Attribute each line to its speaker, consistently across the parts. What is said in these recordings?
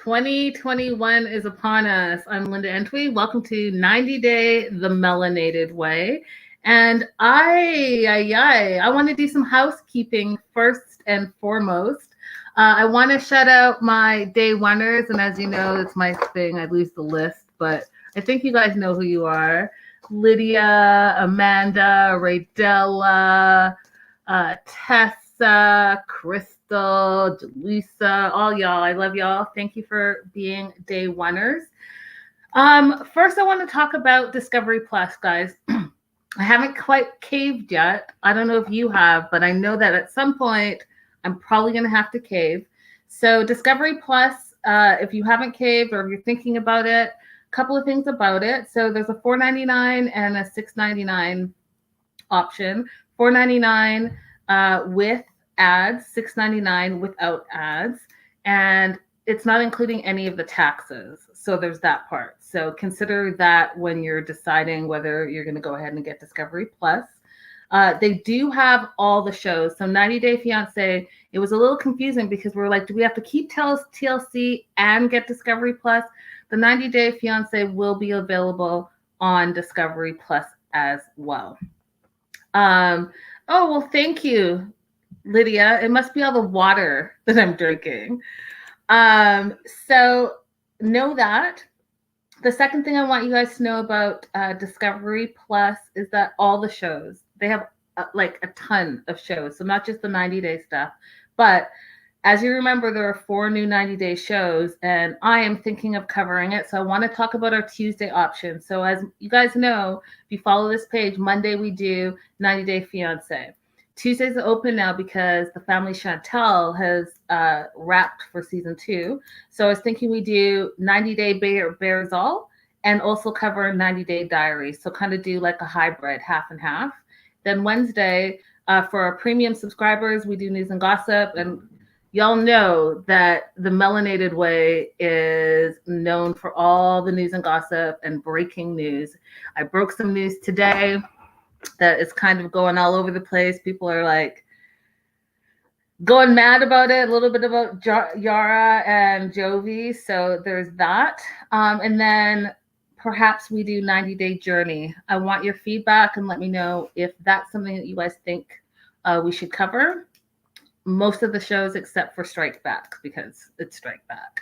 Speaker 1: 2021 is upon us. I'm Linda Antwi. Welcome to 90 Day The Melanated Way. And I want to do some housekeeping first and foremost. I want to shout out my day oneers. And as you know, it's my thing. I lose the list, but I think you guys know who you are. Lydia, Amanda, Raydella, Tessa, Crystal, Jaleesa, all y'all. I love y'all. Thank you for being day oneers. First, I want to talk about Discovery Plus, guys. I haven't quite caved yet. I don't know if you have, but I know that at some point I'm probably going to have to cave. So Discovery Plus, if you haven't caved or if you're thinking about it, a couple of things about it. So there's a $4.99 and a $6.99 option. $4.99 with ads, $6.99 without ads, and it's not including any of the taxes. So there's that part. So consider that when you're deciding whether you're going to go ahead and get Discovery Plus. They do have all the shows. So 90 Day Fiancé, it was a little confusing because we were like, do we have to keep TLC and get Discovery Plus? The 90 Day Fiancé will be available on Discovery Plus as well. Oh, well, thank you, Lydia. It must be all the water that I'm drinking. So know that. The second thing I want you guys to know about Discovery Plus is that all the shows, they have like a ton of shows. So not just the 90-day stuff, but as you remember, there are 4 new 90-day shows, and I am thinking of covering it. So I want to talk about our Tuesday option. So as you guys know, if you follow this page, Monday we do 90 Day Fiancé. Tuesdays are open now because the family Chantel has wrapped for season 2. So I was thinking we do 90 Day Bearzall and also cover 90 Day Diaries. So kind of do like a hybrid, half and half. Then Wednesday, for our premium subscribers, we do news and gossip. And y'all know that the Melanated Way is known for all the news and gossip and breaking news. I broke some news today that is kind of going all over the place. People are like going mad about it, a little bit about Yara and Jovi. So there's that. And then perhaps we do 90 Day Journey. I want your feedback and let me know if that's something that you guys think we should cover. Most of the shows except for Strike Back because it's Strike Back.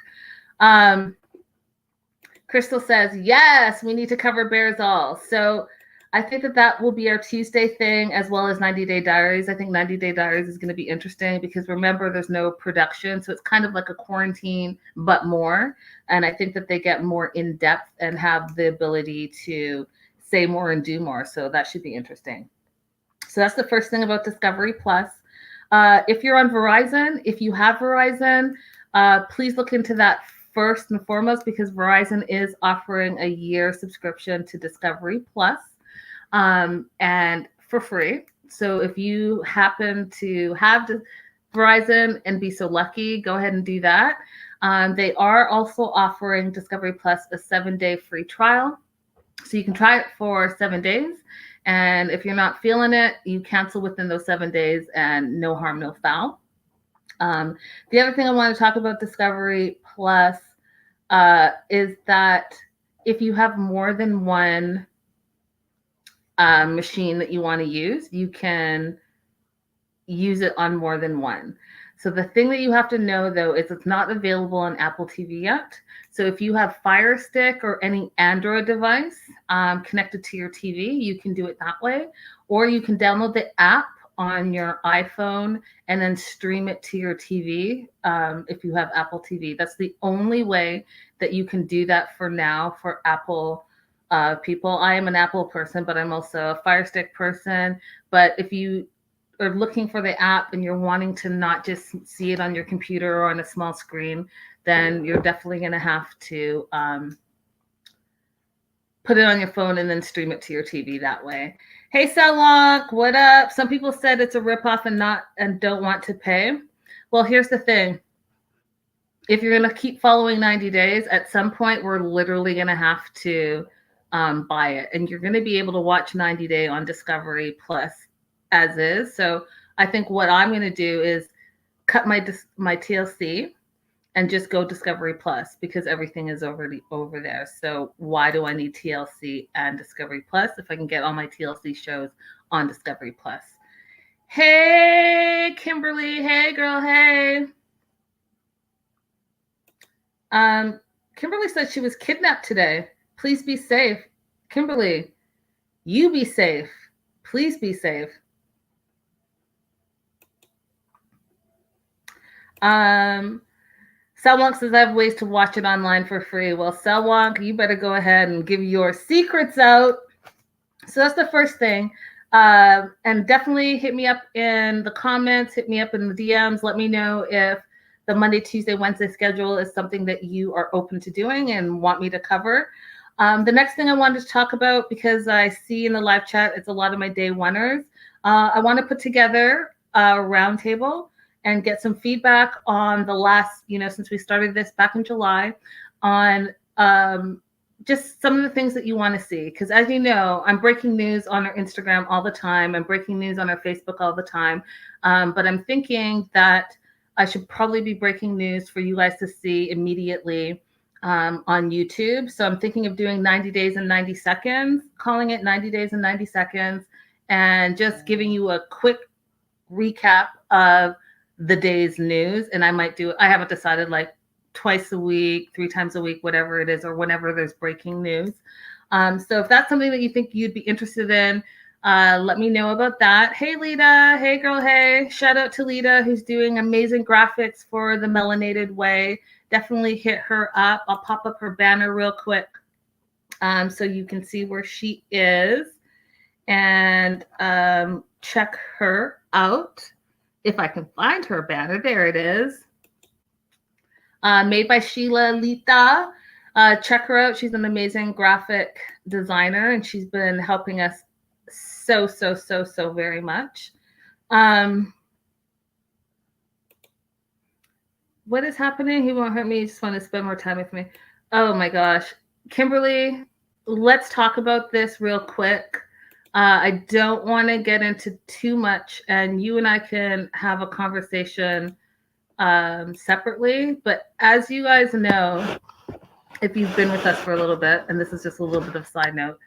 Speaker 1: Crystal says, yes, we need to cover Bearzall. So I think that will be our Tuesday thing as well as 90 Day Diaries. I think 90 Day Diaries is going to be interesting because remember, there's no production. So it's kind of like a quarantine, but more. And I think that they get more in depth and have the ability to say more and do more. So that should be interesting. So that's the first thing about Discovery Plus. If you're on Verizon, if you have Verizon, please look into that first and foremost because Verizon is offering a year subscription to Discovery Plus. And for free. So if you happen to have Verizon and be so lucky, go ahead and do that. They are also offering Discovery Plus a 7-day free trial. So you can try it for 7 days. And if you're not feeling it, you cancel within those 7 days and no harm, no foul. The other thing I want to talk about Discovery Plus is that if you have more than one machine that you want to use, you can use it on more than one. So the thing that you have to know though is it's not available on Apple TV yet. So if you have Fire Stick or any Android device connected to your TV, you can do it that way, or you can download the app on your iPhone and then stream it to your TV if you have Apple TV. That's the only way that you can do that for now for Apple people. I am an Apple person, but I'm also a Fire Stick person. But if you are looking for the app and you're wanting to not just see it on your computer or on a small screen, then you're definitely going to have to put it on your phone and then stream it to your TV that way. Hey, Salonk, what up? Some people said it's a ripoff and don't want to pay. Well, here's the thing. If you're going to keep following 90 days, at some point, we're literally going to have to buy it. And you're going to be able to watch 90 Day on Discovery Plus as is. So I think what I'm going to do is cut my TLC and just go Discovery Plus because everything is already over there. So why do I need TLC and Discovery Plus if I can get all my TLC shows on Discovery Plus? Hey, Kimberly. Hey, girl. Hey. Kimberly said she was kidnapped today. Please be safe. Kimberly, you be safe. Please be safe. Selwonk says I have ways to watch it online for free. Well, Selwonk, you better go ahead and give your secrets out. So that's the first thing. And definitely hit me up in the comments, hit me up in the DMs. Let me know if the Monday, Tuesday, Wednesday schedule is something that you are open to doing and want me to cover. The next thing I wanted to talk about, because I see in the live chat, it's a lot of my day oneers. I want to put together a roundtable and get some feedback on the last, since we started this back in July, on just some of the things that you want to see. Because as you know, I'm breaking news on our Instagram all the time. I'm breaking news on our Facebook all the time. But I'm thinking that I should probably be breaking news for you guys to see immediately on YouTube. So I'm thinking of doing 90 days and 90 seconds, calling it 90 days and 90 seconds, and just giving you a quick recap of the day's news. And I might do, I haven't decided, like twice a week, 3 times a week, whatever it is, or whenever there's breaking news. So if that's something that you think you'd be interested in, let me know about that. Hey, Lita. Hey, girl. Hey. Shout out to Lita, who's doing amazing graphics for the Melanated Way. Definitely hit her up. I'll pop up her banner real quick so you can see where she is and check her out. If I can find her banner, there it is. Made by Sheila Lita. Check her out. She's an amazing graphic designer, and she's been helping us so very much. What is happening? He won't hurt me. He just want to spend more time with me. Oh my gosh. Kimberly, let's talk about this real quick. I don't want to get into too much, and you and I can have a conversation separately. But as you guys know, if you've been with us for a little bit, and this is just a little bit of a side note,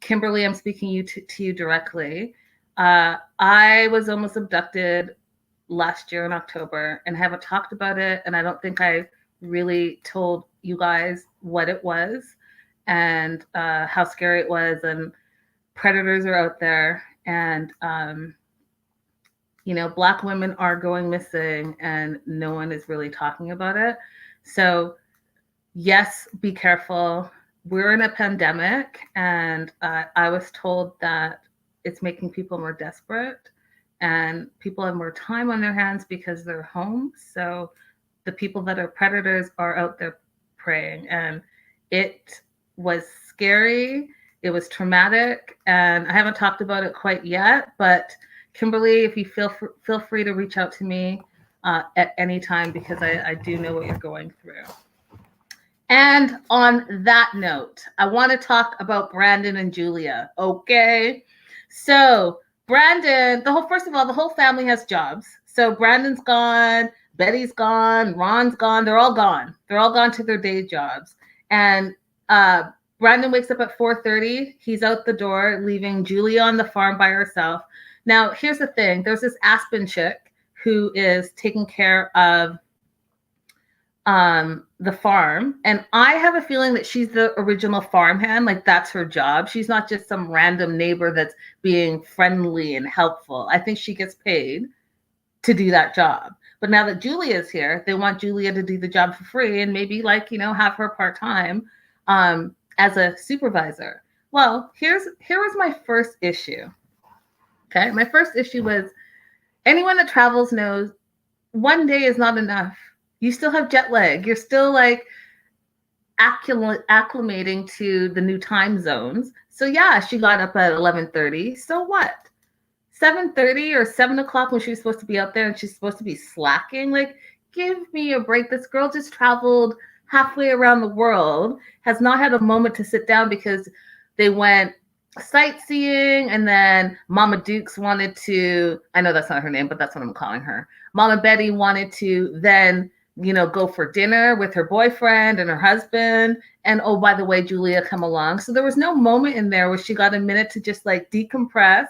Speaker 1: Kimberly, I'm speaking to you directly. I was almost abducted last year in October and haven't talked about it. And I don't think I really told you guys what it was and how scary it was. And predators are out there. And, Black women are going missing and no one is really talking about it. So yes, be careful. We're in a pandemic, and I was told that it's making people more desperate and people have more time on their hands because they're home. So the people that are predators are out there preying, and it was scary. It was traumatic, and I haven't talked about it quite yet, but Kimberly, if you feel free to reach out to me at any time, because I do know what you're going through. And on that note, I want to talk about Brandon and Julia. Okay. So Brandon, first of all, the whole family has jobs. So Brandon's gone, Betty's gone, Ron's gone. They're all gone. They're all gone to their day jobs. And Brandon wakes up at 4:30. He's out the door, leaving Julia on the farm by herself. Now, here's the thing. There's this Aspen chick who is taking care of the farm, and I have a feeling that she's the original farmhand. Like, that's her job. She's not just some random neighbor that's being friendly and helpful. I think she gets paid to do that job. But now that Julia's here, they want Julia to do the job for free and maybe have her part-time as a supervisor. Well, here was my first issue. Okay, my first issue was, anyone that travels knows one day is not enough. You still have jet lag. You're still acclimating to the new time zones. So yeah, she got up at 11:30. So what? 7:30 or 7 o'clock when she was supposed to be out there and she's supposed to be slacking? Like, give me a break. This girl just traveled halfway around the world, has not had a moment to sit down because they went sightseeing, and then Mama Dukes wanted to, I know that's not her name, but that's what I'm calling her. Mama Betty wanted to then go for dinner with her boyfriend and her husband. And oh, by the way, Julia, come along. So there was no moment in there where she got a minute to just like decompress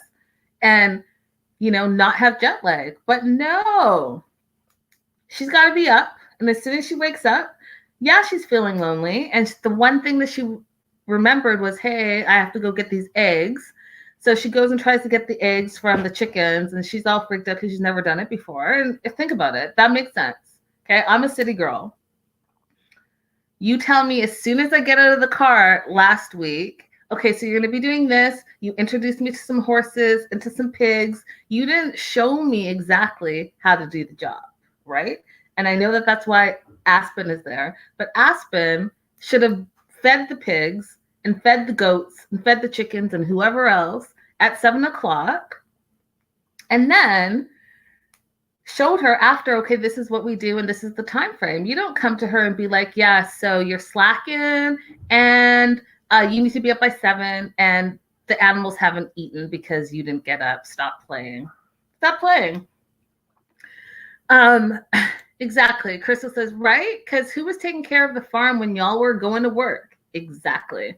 Speaker 1: and, not have jet lag. But no, she's got to be up. And as soon as she wakes up, yeah, she's feeling lonely. And the one thing that she remembered was, hey, I have to go get these eggs. So she goes and tries to get the eggs from the chickens, and she's all freaked out because she's never done it before. And think about it. That makes sense. Okay, I'm a city girl. You tell me as soon as I get out of the car last week, okay, so you're going to be doing this. You introduced me to some horses and to some pigs. You didn't show me exactly how to do the job, right? And I know that that's why Aspen is there. But Aspen should have fed the pigs and fed the goats and fed the chickens and whoever else at 7:00, and then showed her after, okay, this is what we do and this is the time frame. You don't come to her and be like, yeah, so you're slacking and you need to be up by 7 and the animals haven't eaten because you didn't get up. Stop playing. Stop playing. Exactly. Crystal says, right? Because who was taking care of the farm when y'all were going to work? Exactly.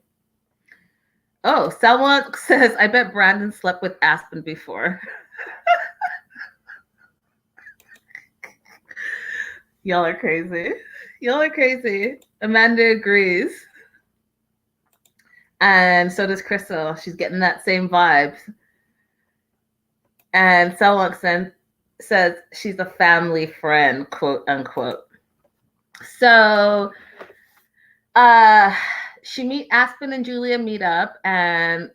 Speaker 1: Oh, someone says, I bet Brandon slept with Aspen before. Y'all are crazy. Y'all are crazy. Amanda agrees. And so does Crystal. She's getting that same vibe. And Selwyn says she's a family friend, quote unquote. So Aspen and Julia meet up, and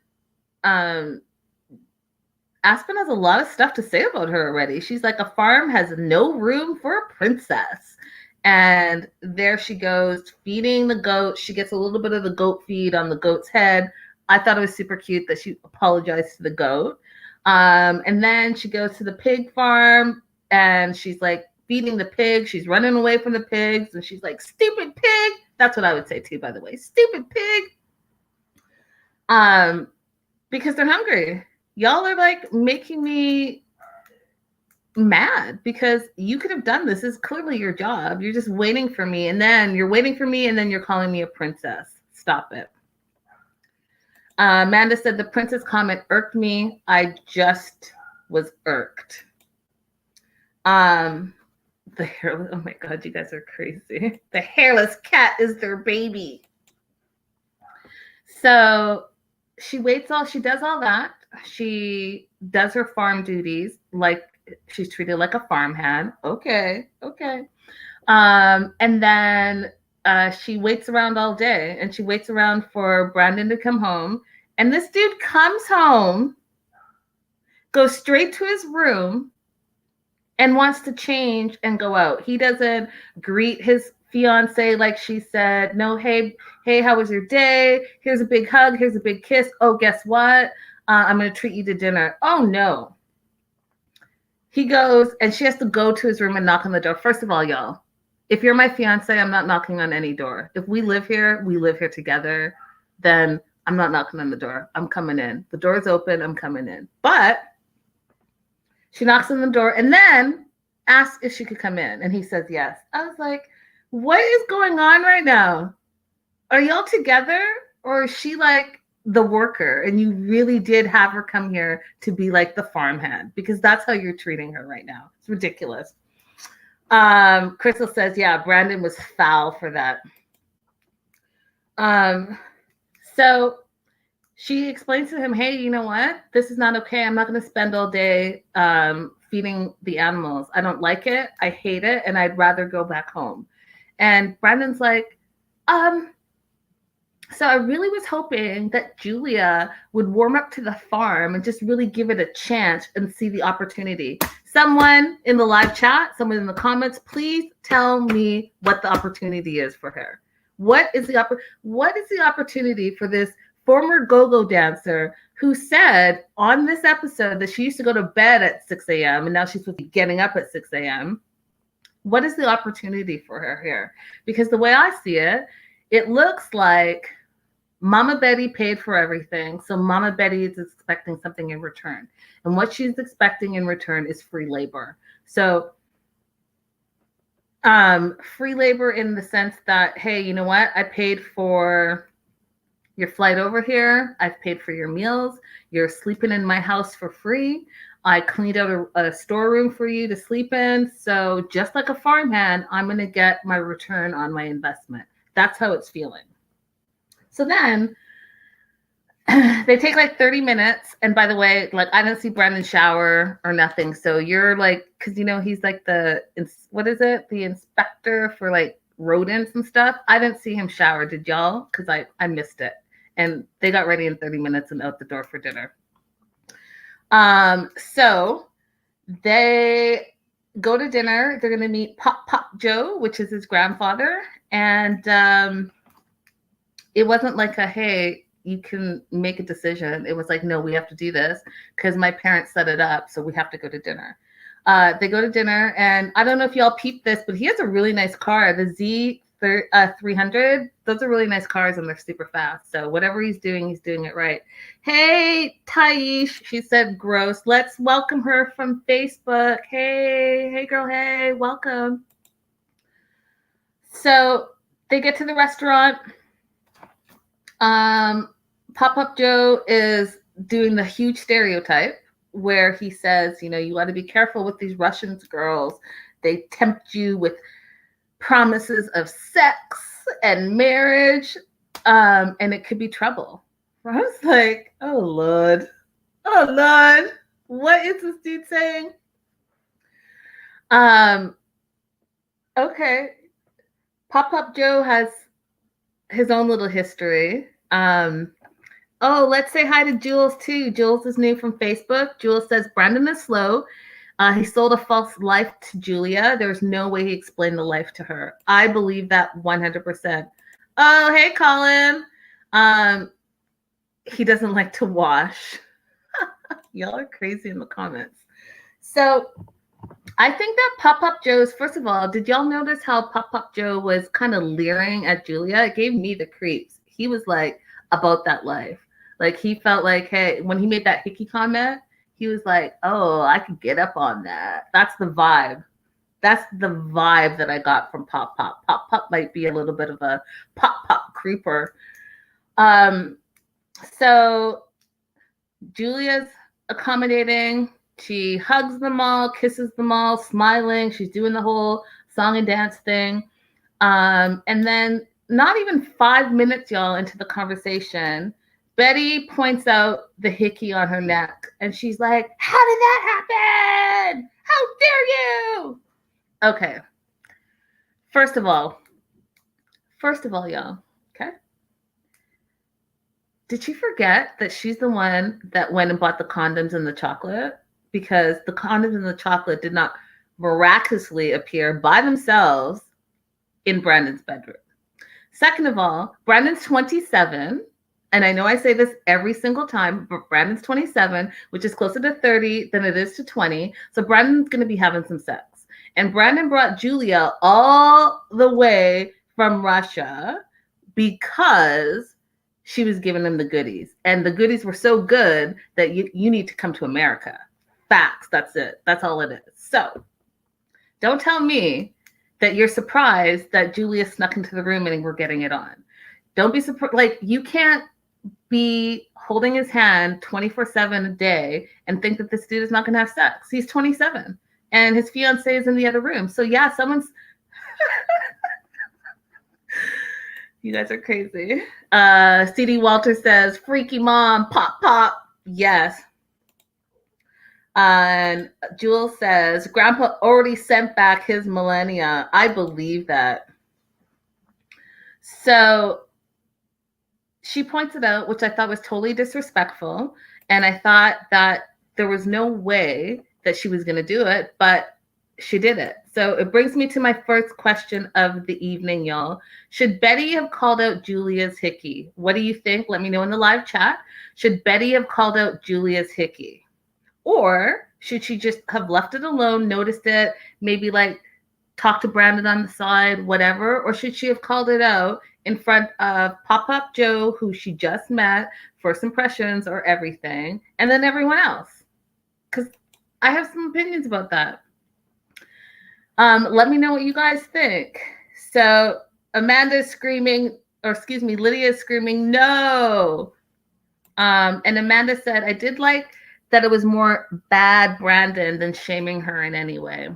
Speaker 1: Aspen has a lot of stuff to say about her already. She's like, a farm has no room for a princess. And there she goes, feeding the goat. She gets a little bit of the goat feed on the goat's head. I thought it was super cute that she apologized to the goat. And then she goes to the pig farm, and she's like feeding the pig. She's running away from the pigs, and she's like, stupid pig. That's what I would say too, by the way. Stupid pig. Because they're hungry. Y'all are like making me mad because you could have done this. This is clearly your job. You're just waiting for me, and then you're calling me a princess. Stop it. Amanda said the princess comment irked me. I just was irked. Oh my God, you guys are crazy. The hairless cat is their baby. So she does all that. She does her farm duties like she's treated like a farmhand. Okay. And then she waits around all day, and she waits around for Brandon to come home. And this dude comes home, goes straight to his room, and wants to change and go out. He doesn't greet his fiance like she said. No, hey, how was your day? Here's a big hug. Here's a big kiss. Oh, guess what? I'm going to treat you to dinner. Oh, no. He goes, and she has to go to his room and knock on the door. First of all, y'all, if you're my fiance, I'm not knocking on any door. If we live here together, then I'm not knocking on the door. I'm coming in. The door's open. I'm coming in. But she knocks on the door and then asks if she could come in. And he says yes. I was like, what is going on right now? Are y'all together? Or is she like the worker and you really did have her come here to be like the farmhand? Because that's how you're treating her right now. It's ridiculous. Crystal says, yeah, Brandon was foul for that. So she explains to him, hey, you know what? This is not okay. I'm not going to spend all day feeding the animals. I don't like it. I hate it. And I'd rather go back home. And Brandon's like, so I really was hoping that Julia would warm up to the farm and just really give it a chance and see the opportunity. Someone in the live chat, someone in the comments, please tell me what the opportunity is for her. What is the opportunity for this former go-go dancer who said on this episode that she used to go to bed at 6 a.m. and now she's supposed to be getting up at 6 a.m. What is the opportunity for her here? Because the way I see it, it looks like Mama Betty paid for everything. So Mama Betty is expecting something in return. And what she's expecting in return is free labor. So Free labor in the sense that, hey, you know what? I paid for your flight over here. I've paid for your meals. You're sleeping in my house for free. I cleaned out a storeroom for you to sleep in. So just like a farmhand, I'm going to get my return on my investment. That's how it's feeling. So then they take like 30 minutes. And by the way, like I didn't see Brendan shower or nothing. So you're like, because you know, he's like what is it? The inspector for like rodents and stuff. I didn't see him shower. Did y'all? Because I missed it. And they got ready in 30 minutes and out the door for dinner. So they go to dinner. They're going to meet Pop Joe, which is his grandfather. And it wasn't like hey, you can make a decision. It was like, no, we have to do this because my parents set it up. So we have to go to dinner. They go to dinner, and I don't know if y'all peeped this, but he has a really nice car, the Zied 300. Those are really nice cars, and they're super fast. So whatever he's doing it right. Hey, Taish, she said gross. Let's welcome her from Facebook. Hey girl, hey, welcome. So they get to the restaurant. Pop-Up Joe is doing the huge stereotype where he says, you know, you got to be careful with these Russian girls. They tempt you with promises of sex and marriage, and it could be trouble. I was like, oh Lord, what is this dude saying? Okay, Pop-Up Joe has his own little history. Oh, let's say hi to Jules too. Jules is new from Facebook. Jules says Brendan is slow. He sold a false life to Julia. There's no way he explained the life to her. I believe that 100%. Oh, hey, Colin. He doesn't like to wash. Y'all are crazy in the comments. So I think that Pop-Up Joe's, first of all, did y'all notice how Pop-Up Joe was kind of leering at Julia? It gave me the creeps. He was like, about that life. Like he felt like, hey, when he made that hickey comment, he was like, oh, I could get up on that. That's the vibe. That's the vibe that I got from Pop. Pop might be a little bit of a Pop creeper. So Julia's accommodating. She hugs them all, kisses them all, smiling. She's doing the whole song and dance thing. And then not even 5 minutes, y'all, into the conversation, Betty points out the hickey on her neck. And she's like, how did that happen? How dare you? Okay. First of all, y'all, okay? Did she forget that she's the one that went and bought the condoms and the chocolate? Because the condoms and the chocolate did not miraculously appear by themselves in Brandon's bedroom. Second of all, Brandon's 27. And I know I say this every single time, but Brandon's 27, which is closer to 30 than it is to 20. So Brandon's going to be having some sex. And Brandon brought Julia all the way from Russia because she was giving him the goodies. And the goodies were so good that you need to come to America. Facts. That's it. That's all it is. So don't tell me that you're surprised that Julia snuck into the room and we're getting it on. Don't be surprised. Like, you can't be holding his hand 24/7 a day and think that this dude is not going to have sex. He's 27 and his fiance is in the other room. So yeah, someone's you guys are crazy. CD Walter says, freaky mom, pop. Yes. And Jules says, Grandpa already sent back his millennia. I believe that. So she points it out, which I thought was totally disrespectful. And I thought that there was no way that she was going to do it, but she did it. So it brings me to my first question of the evening, y'all. Should Betty have called out Julia's hickey? What do you think? Let me know in the live chat. Should Betty have called out Julia's hickey? Or should she just have left it alone, noticed it, maybe like talk to Brandon on the side, whatever? Or should she have called it out in front of Pop-Up Joe, who she just met, first impressions or everything, and then everyone else? Because I have some opinions about that. Let me know what you guys think. So Amanda's screaming, or excuse me, Lydia's screaming, no. And Amanda said, I did like that it was more bad Brandon than shaming her in any way.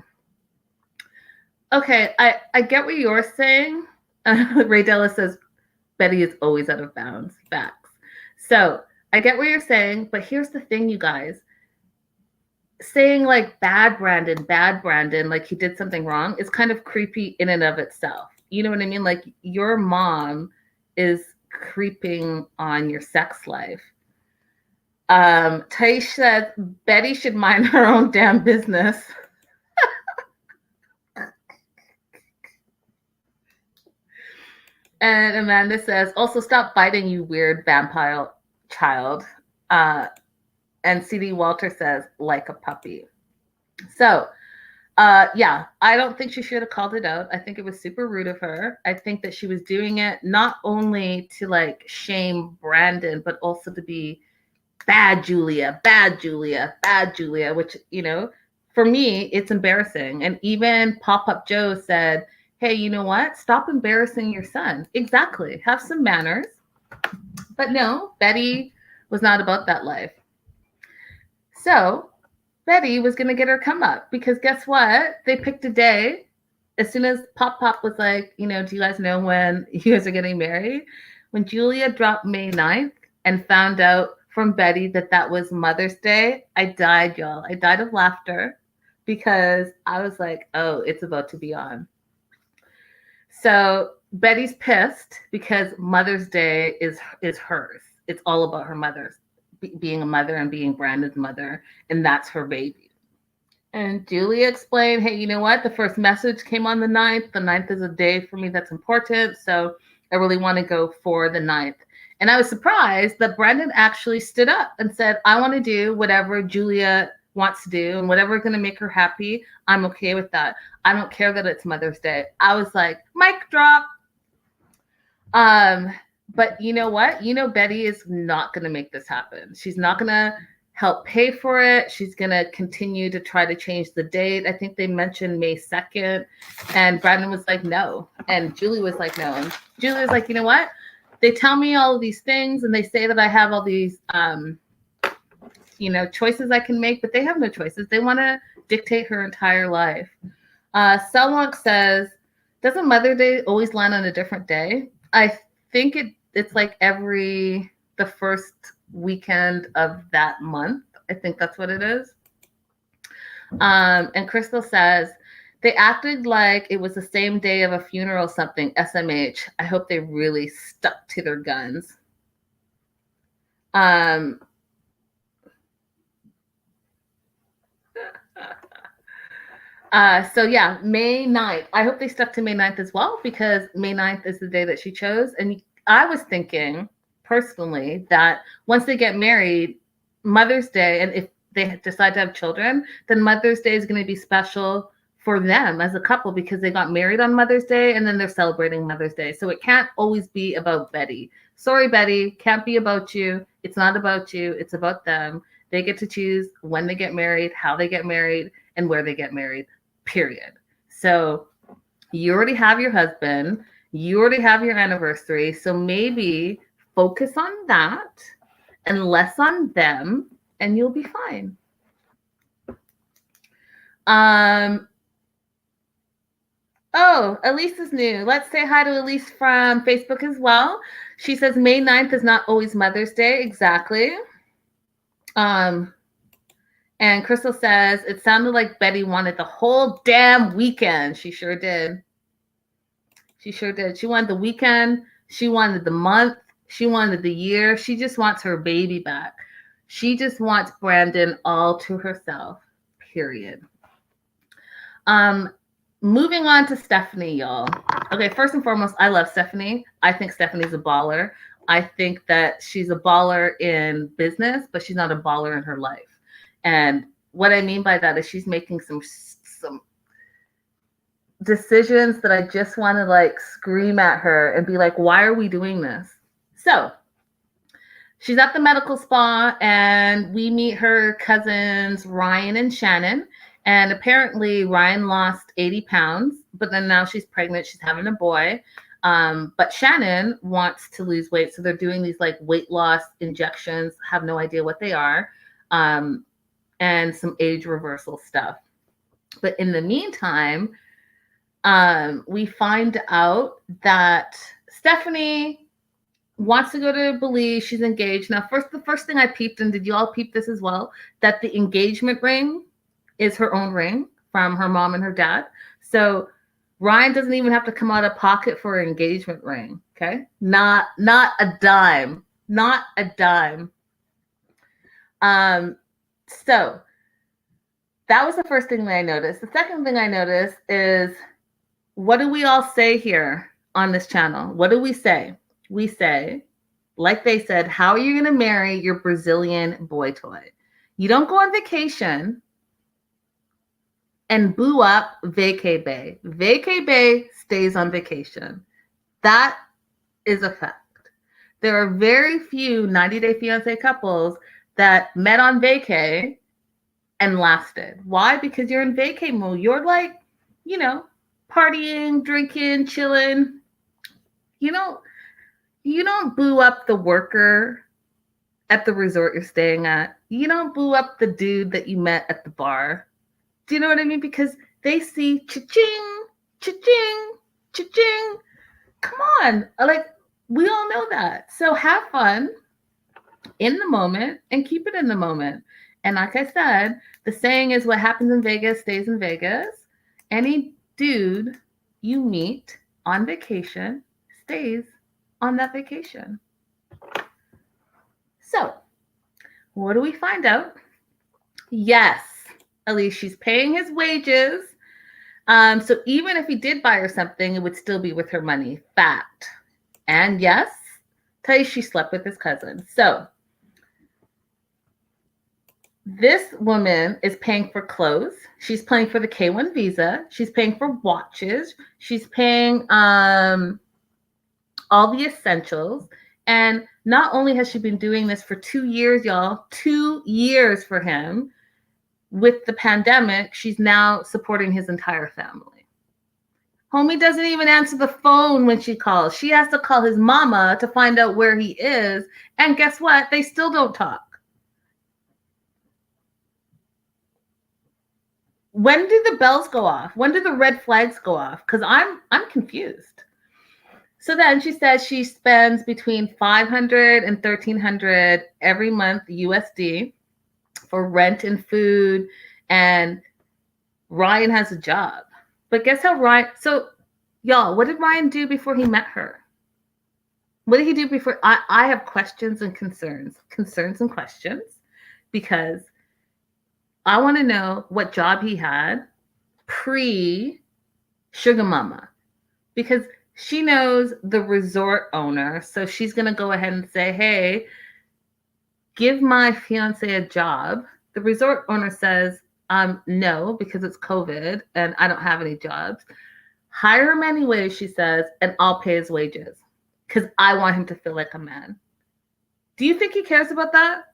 Speaker 1: Okay, I get what you're saying. Ray Della says, Betty is always out of bounds. Facts. So I get what you're saying, but here's the thing, you guys. Saying like bad Brandon, like he did something wrong is kind of creepy in and of itself. You know what I mean? Like your mom is creeping on your sex life. Taish says Betty should mind her own damn business. And Amanda says, also stop biting, you weird vampire child. And CD Walter says, like a puppy. So, yeah, I don't think she should have called it out. I think it was super rude of her. I think that she was doing it not only to like shame Brandon, but also to be bad Julia, which, you know, for me, it's embarrassing. And even Pop-Up Joe said, hey, you know what? Stop embarrassing your son. Exactly. Have some manners. But no, Betty was not about that life. So Betty was going to get her come up because guess what? They picked a day. As soon as Pop was like, you know, do you guys know when you guys are getting married? When Julia dropped May 9th and found out from Betty that that was Mother's Day, I died, y'all. I died of laughter because I was like, oh, it's about to be on. So Betty's pissed because Mother's Day is hers. It's all about her mother's being a mother and being Brandon's mother, and that's her baby. And Julia explained, hey, you know what? The first message came on the 9th. The 9th is a day for me that's important, so I really want to go for the 9th. And I was surprised that Brandon actually stood up and said, I want to do whatever Julia wants to do and whatever's going to make her happy. I'm okay with that. I don't care that it's Mother's Day. I was like, mic drop. But you know what? You know, Betty is not going to make this happen. She's not going to help pay for it. She's going to continue to try to change the date. I think they mentioned May 2nd. And Brandon was like, no. And Julie was like, no. And Julie was like, you know what? They tell me all of these things and they say that I have all these, you know, choices I can make, but they have no choices. They want to dictate her entire life. Selwonk says, doesn't Mother's Day always land on a different day? I think it's like the first weekend of that month. I think that's what it is. And Crystal says, they acted like it was the same day of a funeral something, SMH. I hope they really stuck to their guns. So yeah, May 9th. I hope they stuck to May 9th as well because May 9th is the day that she chose. And I was thinking personally that once they get married, Mother's Day, and if they decide to have children, then Mother's Day is going to be special for them as a couple because they got married on Mother's Day and then they're celebrating Mother's Day. So it can't always be about Betty. Sorry, Betty, can't be about you. It's not about you. It's about them. They get to choose when they get married, how they get married, and where they get married, period. So you already have your husband. You already have your anniversary. So maybe focus on that and less on them, and you'll be fine. Oh, Elise is new. Let's say hi to Elise from Facebook as well. She says May 9th is not always Mother's Day. Exactly. And Crystal says, it sounded like Betty wanted the whole damn weekend. She sure did. She sure did. She wanted the weekend. She wanted the month. She wanted the year. She just wants her baby back. She just wants Brandon all to herself, period. Moving on to Stephanie, y'all. Okay, first and foremost, I love Stephanie. I think Stephanie's a baller. I think that she's a baller in business, but she's not a baller in her life. And what I mean by that is she's making some decisions that I just want to like scream at her and be like, why are we doing this? So she's at the medical spa and we meet her cousins, Ryan and Shannon. And apparently Ryan lost 80 pounds, but then now she's pregnant. She's having a boy. But Shannon wants to lose weight. So they're doing these like weight loss injections, have no idea what they are, and some age reversal stuff. But in the meantime, we find out that Stephanie wants to go to Belize. She's engaged. Now, the first thing I peeped, and did you all peep this as well, that the engagement ring is her own ring from her mom and her dad. So Ryan doesn't even have to come out of pocket for an engagement ring. Okay. Not a dime. Not a dime. So that was the first thing that I noticed. The second thing I noticed is, what do we all say here on this channel? What do we say? We say, like they said, how are you going to marry your Brazilian boy toy? You don't go on vacation and boo up vacay bay. Vacay bay stays on vacation. That is a fact. There are very few 90-day fiance couples that met on vacay and lasted. Why? Because you're in vacay mode. You're like, you know, partying, drinking, chilling. You don't boo up the worker at the resort you're staying at. You don't boo up the dude that you met at the bar. Do you know what I mean? Because they see cha-ching, cha-ching, cha-ching. Come on. Like, we all know that. So have fun in the moment and keep it in the moment. And like I said, the saying is, what happens in Vegas stays in Vegas. Any dude you meet on vacation stays on that vacation. So, what do we find out? Yes, at least she's paying his wages. So even if he did buy her something, it would still be with her money. Fact. And yes, tell you she slept with his cousin. So this woman is paying for clothes. She's paying for the K1 visa. She's paying for watches. She's paying all the essentials. And not only has she been doing this for 2 years, y'all, 2 years for him. With the pandemic, she's now supporting his entire family. Homie doesn't even answer the phone when she calls. She has to call his mama to find out where he is. And guess what? They still don't talk. When do the bells go off? When do the red flags go off? Because I'm confused. So then she says she spends between $500 and $1,300 every month USD for rent and food, and Ryan has a job. But guess how Ryan, so y'all, what did Ryan do before he met her? What did he do before? I have questions and concerns and questions, because I want to know what job he had pre Sugar Mama, because she knows the resort owner. So she's going to go ahead and say, hey, give my fiance a job. The resort owner says, no, because it's COVID and I don't have any jobs. Hire him anyway, she says, and I'll pay his wages because I want him to feel like a man. Do you think he cares about that?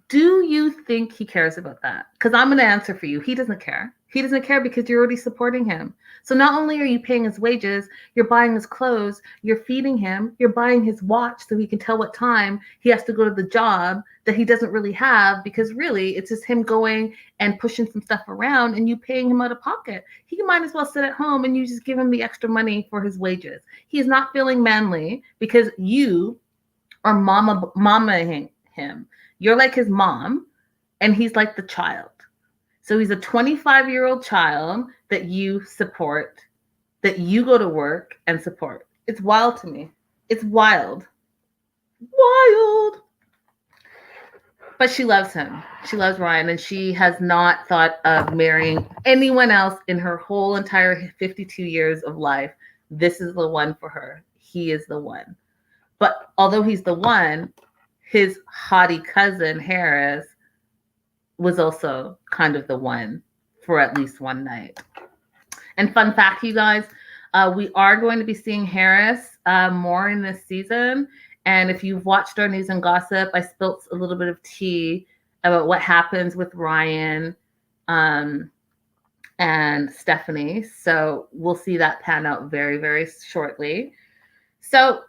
Speaker 1: Do you think he cares about that? Because I'm going to answer for you. He doesn't care. He doesn't care because you're already supporting him. So not only are you paying his wages, you're buying his clothes, you're feeding him, you're buying his watch so he can tell what time he has to go to the job that he doesn't really have, because really it's just him going and pushing some stuff around and you paying him out of pocket. He might as well sit at home and you just give him the extra money for his wages. He is not feeling manly because you are mamaing him. You're like his mom, and he's like the child. So he's a 25-year-old child that you support, that you go to work and support. It's wild to me. It's wild. Wild. But she loves him. She loves Ryan, and she has not thought of marrying anyone else in her whole entire 52 years of life. This is the one for her. He is the one. But although he's the one, his haughty cousin, Harris, was also kind of the one for at least one night. And fun fact, you guys, we are going to be seeing Harris more in this season. And if you've watched our news and gossip, I spilt a little bit of tea about what happens with Ryan and Stephanie. So we'll see that pan out very, very shortly. So,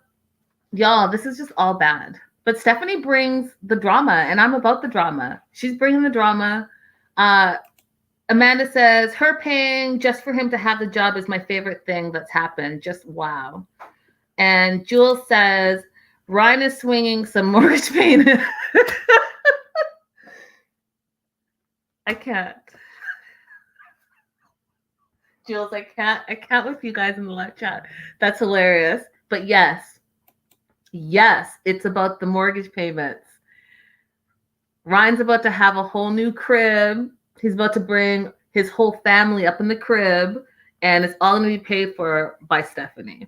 Speaker 1: y'all, this is just all bad. But Stephanie brings the drama, and I'm about the drama. She's bringing the drama. Amanda says, her paying just for him to have the job is my favorite thing that's happened. Just wow. And Jules says, Ryan is swinging some mortgage payment. I can't. Jules, I can't with you guys in the live chat. That's hilarious. But yes, it's about the mortgage payments. Ryan's about to have a whole new crib. He's about to bring his whole family up in the crib, and it's all going to be paid for by Stephanie.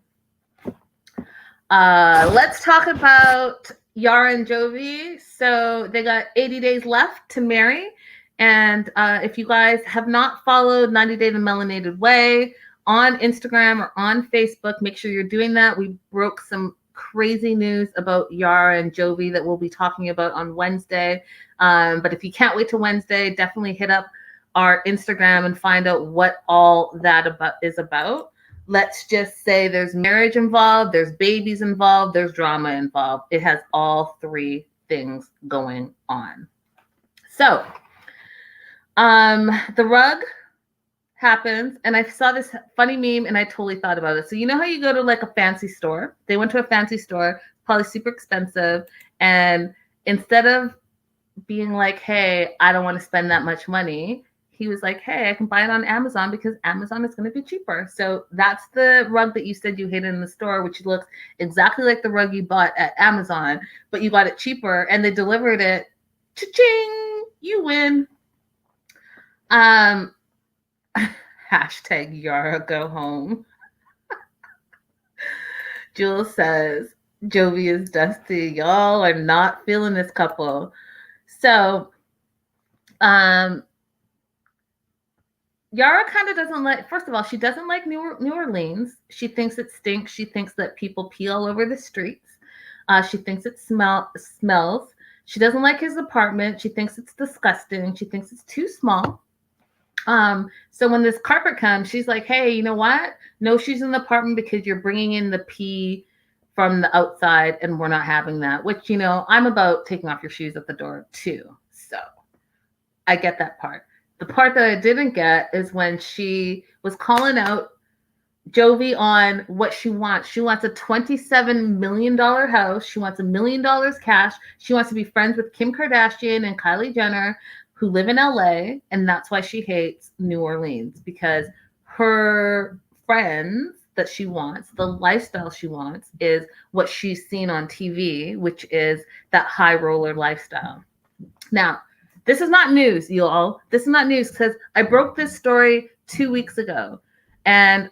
Speaker 1: Let's talk about Yara and Jovi. So they got 80 days left to marry. And if you guys have not followed 90 Day the Melanated Way on Instagram or on Facebook, make sure you're doing that. We broke some crazy news about Yara and Jovi that we'll be talking about on Wednesday. But if you can't wait till Wednesday, definitely hit up our Instagram and find out what all that is about. Let's just say there's marriage involved, there's babies involved, there's drama involved. It has all three things going on. So the rug happens, and I saw this funny meme and I totally thought about it. So you know how you go to like a fancy store? They went to a fancy store, probably super expensive, and instead of being like, hey, I don't want to spend that much money, he was like, hey, I can buy it on Amazon because Amazon is going to be cheaper. So that's the rug that you said you hated in the store, which looks exactly like the rug you bought at Amazon, but you got it cheaper and they delivered it. Cha-ching! You win. Hashtag Yara go home. Jules says, Jovi is dusty. Y'all are not feeling this couple. So, Yara kind of doesn't like, first of all, she doesn't like New Orleans. She thinks it stinks. She thinks that people pee all over the streets. She thinks it smells. She doesn't like his apartment. She thinks it's disgusting. She thinks it's too small. So when this carpet comes, she's like, hey, you know what? No shoes in the apartment because you're bringing in the pee from the outside and we're not having that, which, you know, I'm about taking off your shoes at the door too. So I get that part. The part that I didn't get is when she was calling out Jovi on what she wants. She wants a $27 million house. She wants $1 million cash. She wants to be friends with Kim Kardashian and Kylie Jenner, who live in LA, and that's why she hates New Orleans, because her friends that she wants, the lifestyle she wants, is what she's seen on TV, which is that high roller lifestyle. Now, this is not news, you all. This is not news because I broke this story 2 weeks ago. And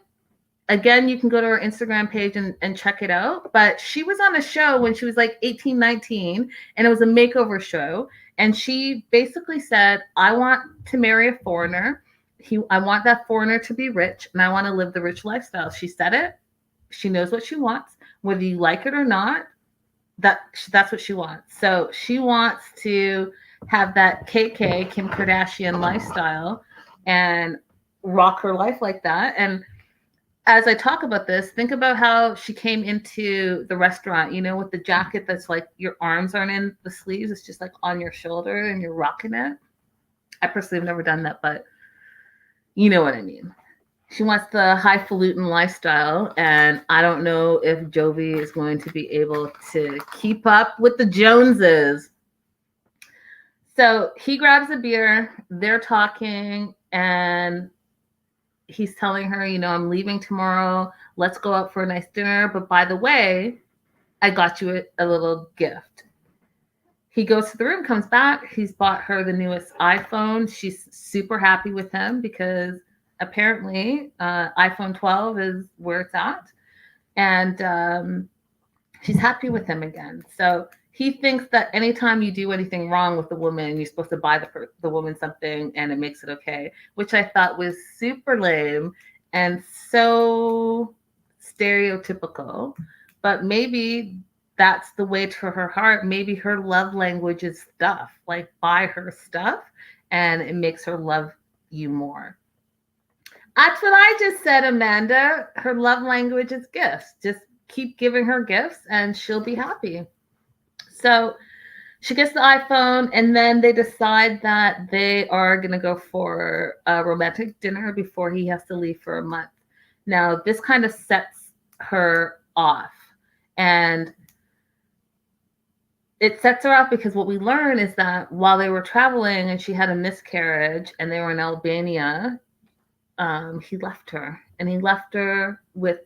Speaker 1: again, you can go to her Instagram page and check it out. But she was on a show when she was like 18, 19, and it was a makeover show. And she basically said, I want to marry a foreigner. I want that foreigner to be rich, and I want to live the rich lifestyle. She said it. She knows what she wants. Whether you like it or not, that's what she wants. So she wants to have that KK, Kim Kardashian lifestyle and rock her life like that. And as I talk about this, think about how she came into the restaurant, you know, with the jacket that's like your arms aren't in the sleeves. It's just like on your shoulder and you're rocking it. I personally have never done that, but you know what I mean. She wants the highfalutin lifestyle, and I don't know if Jovi is going to be able to keep up with the Joneses. So he grabs a beer, they're talking, and he's telling her, you know, I'm leaving tomorrow. Let's go out for a nice dinner. But by the way, I got you a little gift. He goes to the room, comes back. He's bought her the newest iPhone. She's super happy with him because apparently iPhone 12 is where it's at. And she's happy with him again. So he thinks that anytime you do anything wrong with the woman, you're supposed to buy the woman something and it makes it okay, which I thought was super lame and so stereotypical. But maybe that's the way to her heart. Maybe her love language is stuff, like buy her stuff, and it makes her love you more. That's what I just said, Amanda. Her love language is gifts. Just keep giving her gifts and she'll be happy. So she gets the iPhone, and then they decide that they are going to go for a romantic dinner before he has to leave for a month. Now, this kind of sets her off. And it sets her off because what we learn is that while they were traveling and she had a miscarriage and they were in Albania, he left her. And he left her with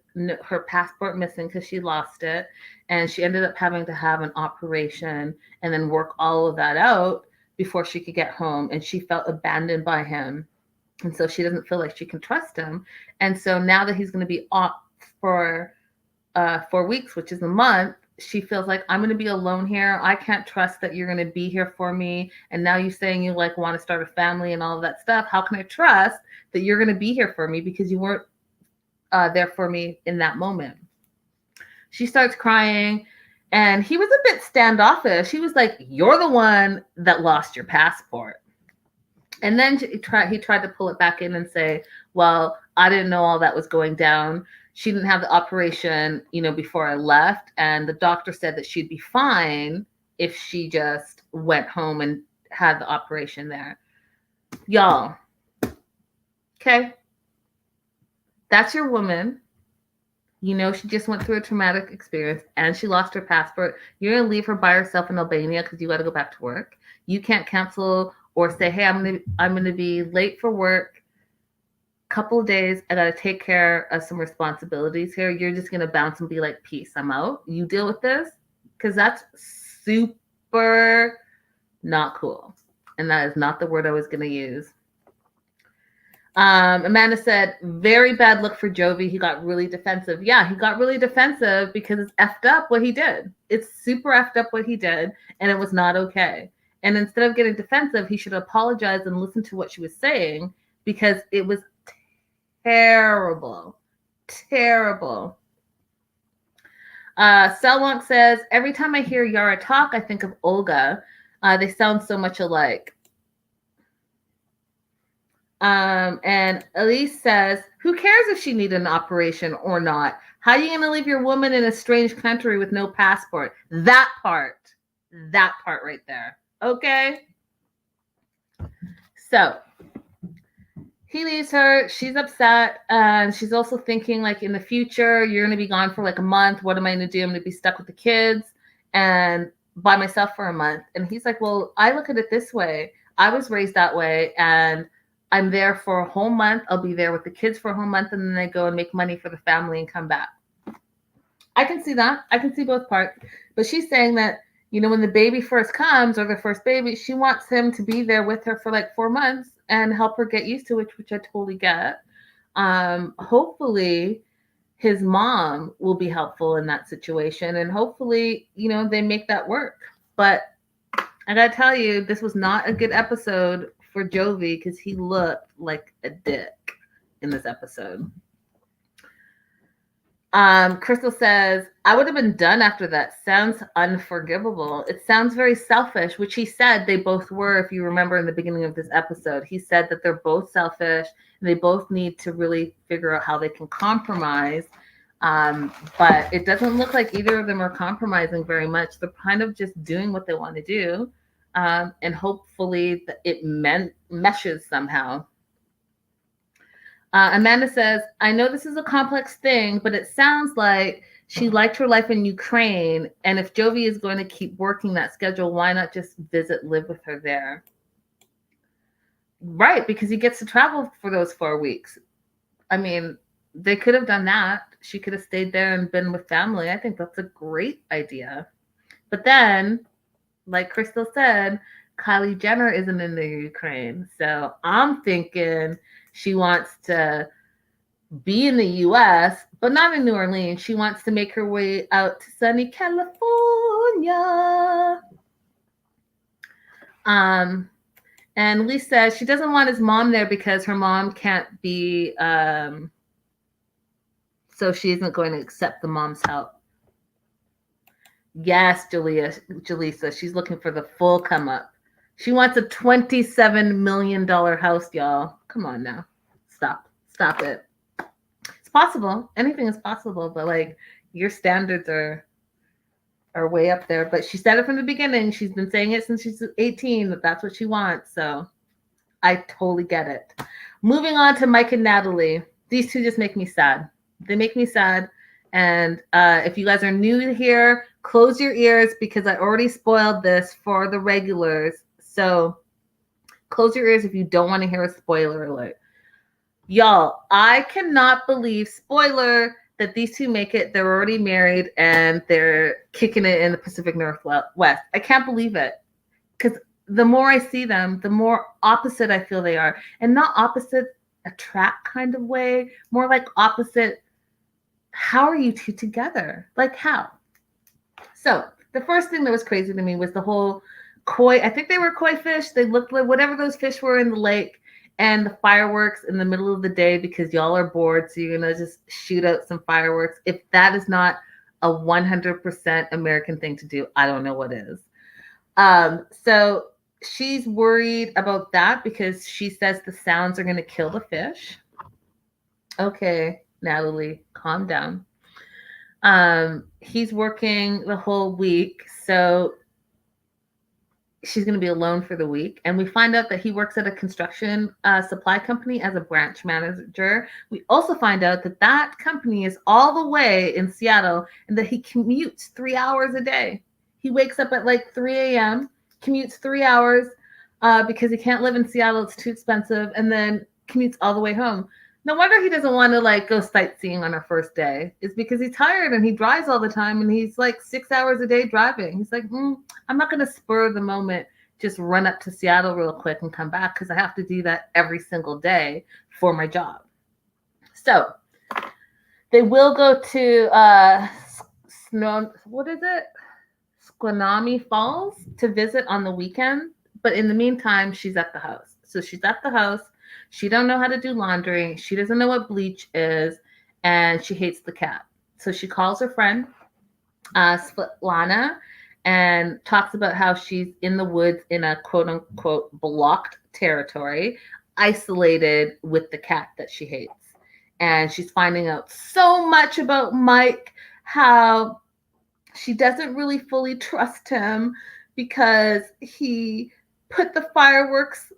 Speaker 1: her passport missing because she lost it. And she ended up having to have an operation and then work all of that out before she could get home. And she felt abandoned by him. And so she doesn't feel like she can trust him. And so now that he's going to be off for 4 weeks, which is a month, she feels like, I'm going to be alone here. I can't trust that you're going to be here for me. And now you're saying you like want to start a family and all of that stuff. How can I trust that you're going to be here for me because you weren't there for me in that moment? She starts crying, and he was a bit standoffish. He was like, you're the one that lost your passport. And then he tried to pull it back in and say, well, I didn't know all that was going down. She didn't have the operation, before I left. And the doctor said that she'd be fine if she just went home and had the operation there. Y'all. Okay. That's your woman. She just went through a traumatic experience and she lost her passport. You're going to leave her by herself in Albania because you got to go back to work. You can't cancel or say, hey, I'm going to be late for work. Couple of days, I got to take care of some responsibilities here. You're just going to bounce and be like, peace, I'm out. You deal with this, because that's super not cool. And that is not the word I was going to use. Amanda said, very bad look for Jovi. He got really defensive. Yeah, he got really defensive because it's effed up what he did. It's super effed up what he did, and it was not okay. And instead of getting defensive, he should apologize and listen to what she was saying, because it was terrible. Selwonk says, every time I hear Yara talk, I think of Olga. They sound so much alike. And Elise says, who cares if she needed an operation or not? How are you going to leave your woman in a strange country with no passport? That part right there. Okay. So he leaves her. She's upset. And she's also thinking, like, in the future, you're going to be gone for like a month. What am I going to do? I'm going to be stuck with the kids and by myself for a month. And he's like, well, I look at it this way. I was raised that way. And I'm there for a whole month. I'll be there with the kids for a whole month. And then I go and make money for the family and come back. I can see that. I can see both parts. But she's saying that, when the baby first comes, or the first baby, she wants him to be there with her for like 4 months and help her get used to it, which I totally get. Hopefully his mom will be helpful in that situation. And hopefully, they make that work. But I got to tell you, this was not a good episode for Jovi, because he looked like a dick in this episode. Crystal says, I would have been done after that. Sounds unforgivable. It sounds very selfish, which he said they both were, if you remember in the beginning of this episode. He said that they're both selfish and they both need to really figure out how they can compromise. But it doesn't look like either of them are compromising very much. They're kind of just doing what they want to do. And hopefully it meshes somehow. Amanda says, I know this is a complex thing, but it sounds like she liked her life in Ukraine. And if Jovi is going to keep working that schedule, why not just live with her there? Right, because he gets to travel for those 4 weeks. I mean, they could have done that. She could have stayed there and been with family. I think that's a great idea. But then, like Crystal said, Kylie Jenner isn't in the Ukraine. So I'm thinking she wants to be in the U.S., but not in New Orleans. She wants to make her way out to sunny California. And Lisa says she doesn't want his mom there because her mom can't be, so she isn't going to accept the mom's help. Yes, Jaleesa, she's looking for the full come up. She wants a $27 million house, y'all. Come on now. Stop it. It's possible. Anything is possible, but like your standards are way up there. But she said it from the beginning. She's been saying it since she's 18 that that's what she wants. So I totally get it. Moving on to Mike and Natalie. These two just make me sad. They make me sad. And if you guys are new here, close your ears because I already spoiled this for the regulars. So close your ears if you don't want to hear a spoiler alert. Y'all, I cannot believe, spoiler, that these two make it. They're already married and they're kicking it in the Pacific Northwest. I can't believe it. Because the more I see them, the more opposite I feel they are. And not opposite attract kind of way, more like opposite, how are you two together? Like how? So the first thing that was crazy to me was the whole koi, I think they were koi fish. They looked like whatever those fish were in the lake, and the fireworks in the middle of the day because y'all are bored. So you're going to just shoot out some fireworks. If that is not a 100% American thing to do, I don't know what is. So she's worried about that because she says the sounds are going to kill the fish. Okay, Natalie, calm down. He's working the whole week, so she's going to be alone for the week. And we find out that he works at a construction supply company as a branch manager. We also find out that that company is all the way in Seattle and that he commutes 3 hours a day. He wakes up at like 3 a.m., commutes 3 hours because he can't live in Seattle. It's too expensive. And then commutes all the way home. No wonder he doesn't want to like go sightseeing on our first day. It's because he's tired and he drives all the time and he's like 6 hours a day driving. He's like, I'm not going to spur the moment, just run up to Seattle real quick and come back because I have to do that every single day for my job. So they will go to Squamish Falls to visit on the weekend. But in the meantime, she's at the house. So she's at the house. She don't know how to do laundry. She doesn't know what bleach is. And she hates the cat. So she calls her friend, Svetlana, and talks about how she's in the woods in a quote unquote blocked territory, isolated with the cat that she hates. And she's finding out so much about Mike, how she doesn't really fully trust him because he put the fireworks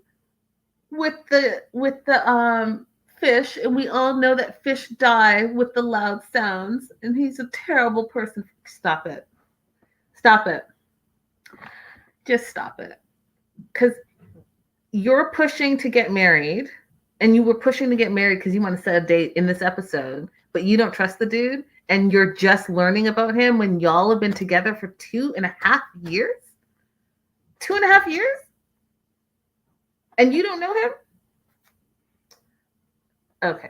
Speaker 1: with the fish, and we all know that fish die with the loud sounds, and he's a terrible person. Stop it. Just stop it. Because you're pushing to get married, and you were pushing to get married because you want to set a date in this episode, but you don't trust the dude, and you're just learning about him when y'all have been together for 2.5 years? 2.5 years? And you don't know him? Okay.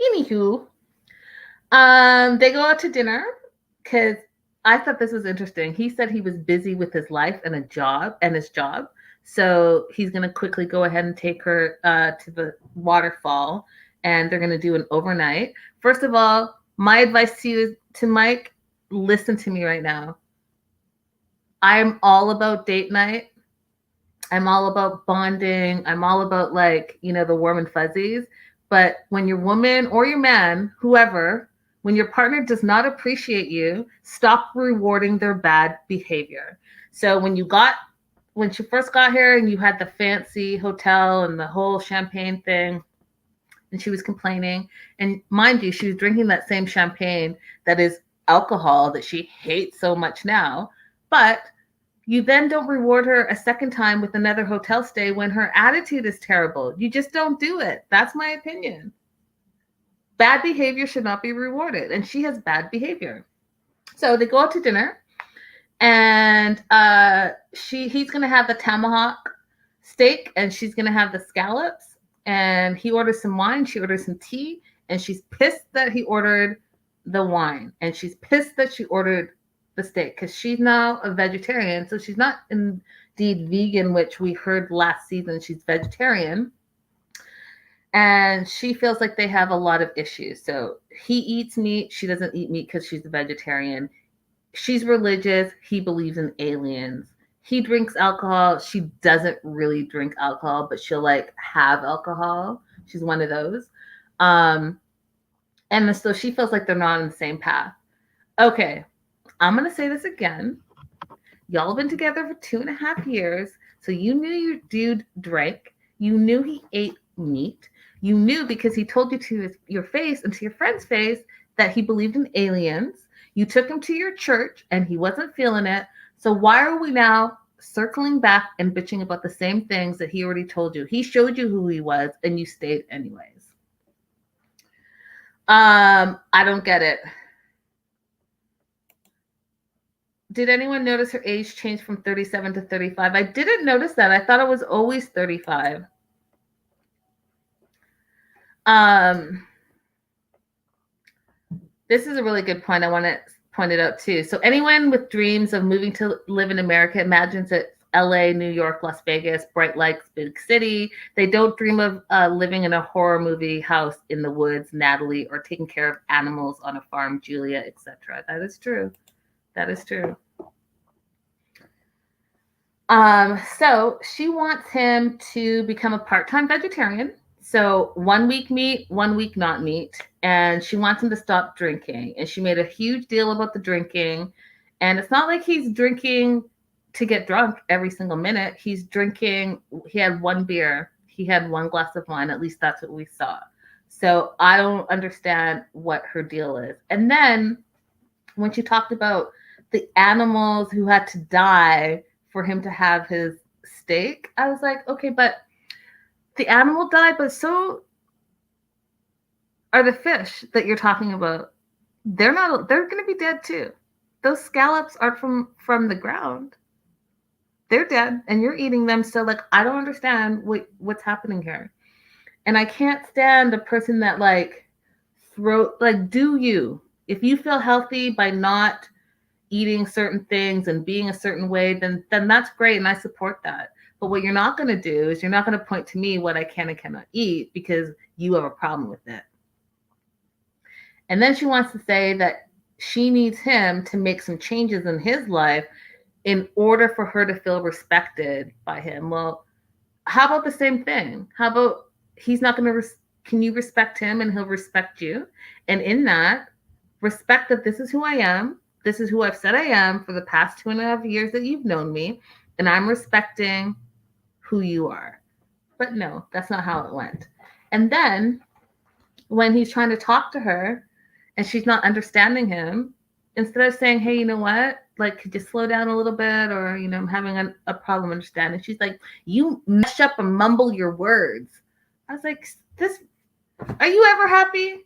Speaker 1: Anywho, they go out to dinner because I thought this was interesting. He said he was busy with his life and his job. So he's going to quickly go ahead and take her to the waterfall, and they're going to do an overnight. First of all, my advice to you is, to Mike, listen to me right now. I'm all about date night. I'm all about bonding. I'm all about the warm and fuzzies. But when your woman or your man, whoever, when your partner does not appreciate you, stop rewarding their bad behavior. So when she first got here and you had the fancy hotel and the whole champagne thing, and she was complaining, and mind you, she was drinking that same champagne that is alcohol that she hates so much now, but you then don't reward her a second time with another hotel stay when her attitude is terrible. You just don't do it. That's my opinion. Bad behavior should not be rewarded, and she has bad behavior. So they go out to dinner, and he's going to have the tomahawk steak, and she's going to have the scallops, and he orders some wine, she orders some tea, and she's pissed that he ordered the wine, and she's pissed that she ordered the steak because she's now a vegetarian. So she's not indeed vegan, which we heard last season she's vegetarian. And she feels like they have a lot of issues. So he eats meat. She doesn't eat meat because she's a vegetarian. She's religious. He believes in aliens. he drinks alcohol. She doesn't really drink alcohol, but she'll like have alcohol. She's one of those. And so she feels like they're not on the same path. Okay, I'm going to say this again. Y'all have been together for 2.5 years. So you knew your dude drank. You knew he ate meat. You knew because he told you to your face and to your friend's face that he believed in aliens. You took him to your church and he wasn't feeling it. So why are we now circling back and bitching about the same things that he already told you? He showed you who he was and you stayed anyways. I don't get it. Did anyone notice her age change from 37 to 35? I didn't notice that. I thought it was always 35. This is a really good point. I want to point it out too. So anyone with dreams of moving to live in America imagines it's LA, New York, Las Vegas, bright lights, big city. They don't dream of living in a horror movie house in the woods, Natalie, or taking care of animals on a farm, Julia, etc. That is true. That is true. So she wants him to become a part-time vegetarian. So 1 week meat, 1 week not meat. And she wants him to stop drinking. And she made a huge deal about the drinking. And it's not like he's drinking to get drunk every single minute. He's drinking, he had 1 beer. He had 1 glass of wine. At least that's what we saw. So I don't understand what her deal is. And then when she talked about the animals who had to die for him to have his steak, I was like, okay, but the animal died, but so are the fish that you're talking about. They're going to be dead too. Those scallops are from the ground. They're dead and you're eating them. So like, I don't understand what's happening here. And I can't stand a person that like do you, if you feel healthy by not eating certain things and being a certain way, then that's great and I support that. But what you're not going to do is you're not going to point to me what I can and cannot eat because you have a problem with it. And then she wants to say that she needs him to make some changes in his life in order for her to feel respected by him. Well, how about the same thing? How about he's not going to can you respect him and he'll respect you? And in that, respect that this is who I am. This is who I've said I am for the past 2.5 years that you've known me. And I'm respecting who you are. But no, that's not how it went. And then when he's trying to talk to her and she's not understanding him, instead of saying, hey, you know what? Like, could you slow down a little bit? Or, you know, I'm having a problem understanding. She's like, you mash up and mumble your words. I was like, are you ever happy?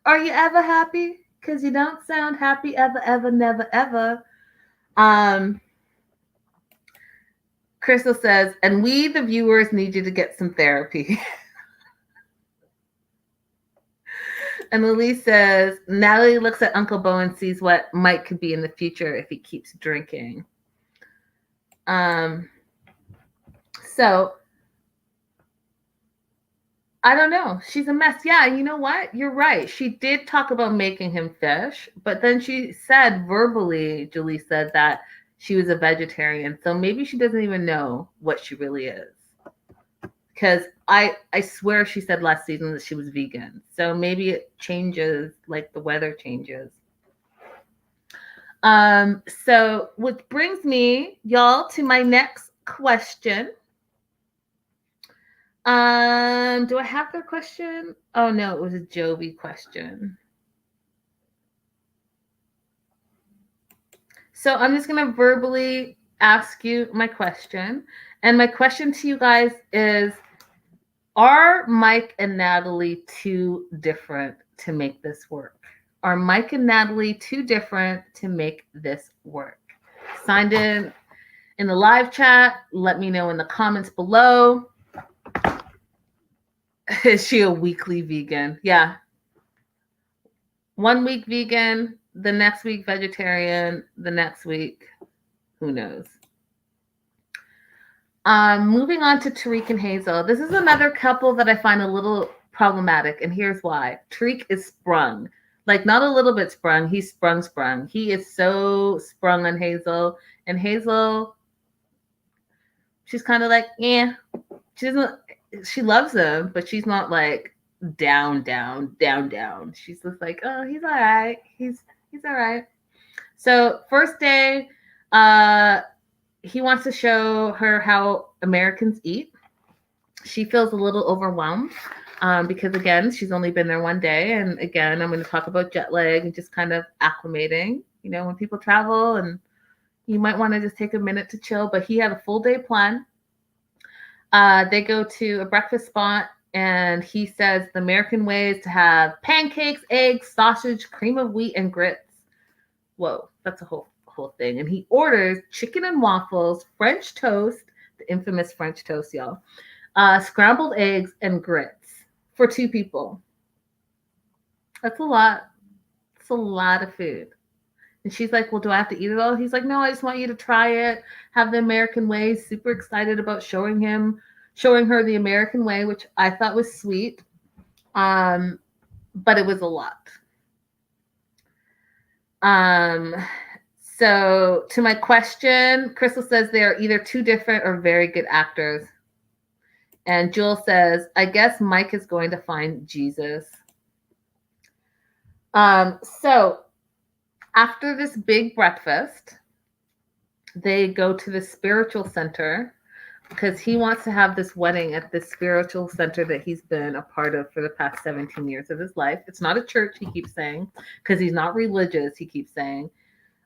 Speaker 1: Are you ever happy? Because you don't sound happy ever, ever, never, ever. Crystal says, and we, the viewers, need you to get some therapy. And Elise says, Natalie looks at Uncle Bo and sees what Mike could be in the future if he keeps drinking. So I don't know. She's a mess. Yeah, you know what? You're right. She did talk about making him fish, but then she said verbally, Julie said that she was a vegetarian. So maybe she doesn't even know what she really is. Because I swear she said last season that she was vegan. So maybe it changes, like the weather changes. So which brings me, y'all, to my next question. Do I have their question? Oh no, it was a Jovi question. So I'm just gonna verbally ask you my question. And my question to you guys is, are Mike and Natalie too different to make this work? Are Mike and Natalie too different to make this work? Signed in the live chat. Let me know in the comments below. Is she a weekly vegan? Yeah. 1 week vegan, the next week vegetarian, the next week, who knows? Moving on to Tariq and Hazel. This is another couple that I find a little problematic, and here's why. Tariq is sprung. Like, not a little bit sprung. He's sprung. He is so sprung on Hazel. And Hazel She's kind of like, yeah. She loves him, but she's not like down. She's just like, oh, he's all right. He's all right. So first day, he wants to show her how Americans eat. She feels a little overwhelmed because, again, she's only been there one day. And again, I'm going to talk about jet lag and just kind of acclimating. You know, when people travel, and you might want to just take a minute to chill. But he had a full day plan. They go to a breakfast spot, and he says the American way is to have pancakes, eggs, sausage, cream of wheat, and grits. Whoa, that's a whole thing. And he orders chicken and waffles, French toast, the infamous French toast, y'all, scrambled eggs, and grits for 2 people. That's a lot. It's a lot of food. And she's like, well, do I have to eat it all? He's like, no, I just want you to try it, have the American way. Super excited about showing her the American way, which I thought was sweet. But it was a lot. So to my question, Crystal says they are either too different or very good actors. And Jewel says, I guess Mike is going to find Jesus. So after this big breakfast, they go to the spiritual center because he wants to have this wedding at this spiritual center that he's been a part of for the past 17 years of his life. It's not a church, he keeps saying, because he's not religious, he keeps saying.